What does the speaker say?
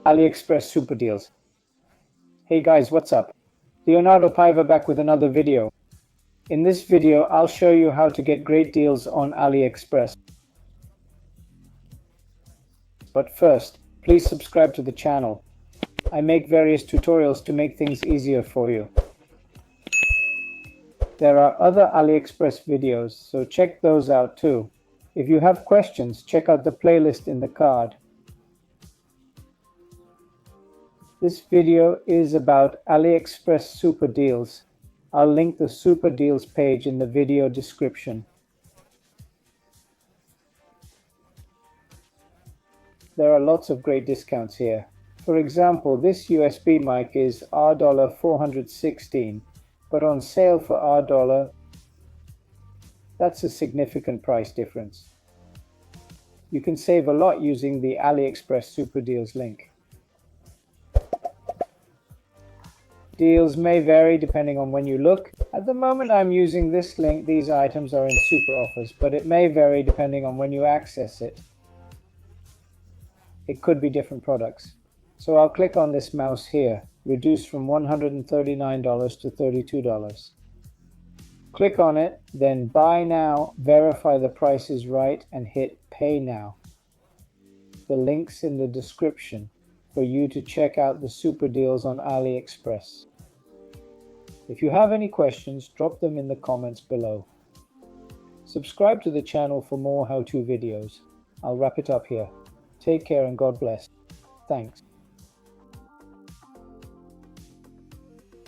AliExpress super deals. Hey guys, what's up? Leonardo Paiva back with another video. In this video, I'll show you how to get great deals on AliExpress. But first, please subscribe to the channel. I make various tutorials to make things easier for you. There are other AliExpress videos, so check those out too. If you have questions, check out the playlist in the card. This video is about AliExpress super deals. I'll link the super deals page in the video description. There are lots of great discounts here. For example, this USB mic is $416, but on sale for $. That's a significant price difference. You can save a lot using the AliExpress super deals link. Deals may vary depending on when you look. At the moment I'm using this link, these items are in super offers, but it may vary depending on when you access it. It could be different products. So I'll click on this mouse here, reduced from $139 to $32. Click on it, then buy now, verify the price is right, and hit pay now. The link's in the description for you to check out the super deals on AliExpress. If you have any questions, drop them in the comments below. Subscribe to the channel for more how-to videos. I'll wrap it up here. Take care and God bless. Thanks.